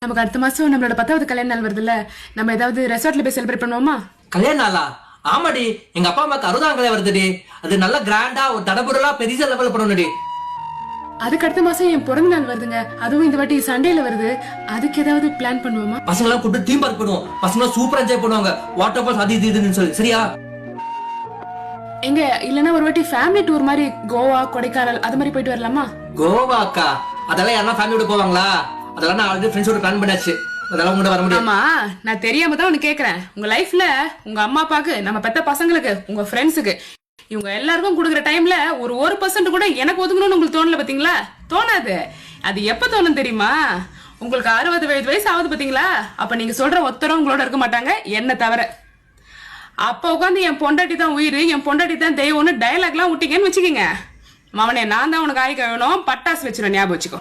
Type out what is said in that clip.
நமக்கு அடுத்த மாசம் நம்மளோட 10வது கல்யாண நாள் வருதுல்ல, நம்ம ஏதாவது ரெசார்ட்ல போய் செலிப்ரேட் பண்ணுவோமா? கல்யாண நாளா? ஆமாடி, எங்க அப்பா அம்மாக்கு 60ஆம் கல்யாணம் வருதுடி. அது நல்லா கிராண்டா ஒரு தடபுடலா பெரிய லெவல்ல பண்ணணும்டி. அதுக்கு அடுத்த மாசம் என் பிறந்த நாள் வருதுங்க, அதுவும் இந்த வாட்டி சண்டேல வருது. அதுக்கு ஏதாவது பிளான் பண்ணுவோமா? பசங்க எல்லாம் கூப்பிட்டு தீம் பார்க் பண்ணுவோம். பசங்க சூப்பரா என்ஜாய் பண்ணுவாங்க. வாட்டர் ஃபால்ஸ் அது இதுன்னு சொல்லி, சரியா? எங்க இல்லனா ஒரு வாட்டி ஃபேமிலி டூர் மாதிரி கோவா, கொடைக்கானல் அது மாதிரி போயிட்டு வரலாமா? கோவாக்கா? அதெல்லாம் யாரா ஃபேமிலியோட போவாங்களா? அதெல்லாம் நான் ஆல்ரெடி ஃப்ரெண்ட்ஸோட பிளான் பண்ணியாச்சு. அதெல்லாம் உங்கள்கிட்ட வர முடியும். ஆமா, நான் தெரியாம தான் உனக்கு கேக்குறேன். உங்க லைஃப்ல உங்க அம்மா அப்பாக்கு, நம்ம பெத்த பசங்களுக்கு, உங்க ஃப்ரெண்ட்ஸுக்கு, இவங்க எல்லாருக்கும் கொடுக்குற டைம்ல ஒரு 1% கூட எனக்கு ஒதுங்கணும்னு உங்களுக்கு தோணல பாத்தீங்களா? தோணாது. அது எப்ப தோணும் தெரியுமா? உங்களுக்கு 60 வயசு ஆகுது பாத்தீங்களா? அப்ப நீங்க சொல்ற ஒருத்தரும் உங்களோட இருக்க மாட்டாங்க, என்ன தவிர. அப்ப உட்காந்து என் பொண்டாட்டி தான் உயிர், என் பொண்டாட்டி தான் தெய்வம்னு டயலாக்லாம் விட்டீங்கன்னு வச்சுக்கோங்க, மவனே நான் தான் உனக்கு ஆய் கழணும், பட்டாசு வச்சிருவேன், ஞாபகம் வச்சுக்கோ.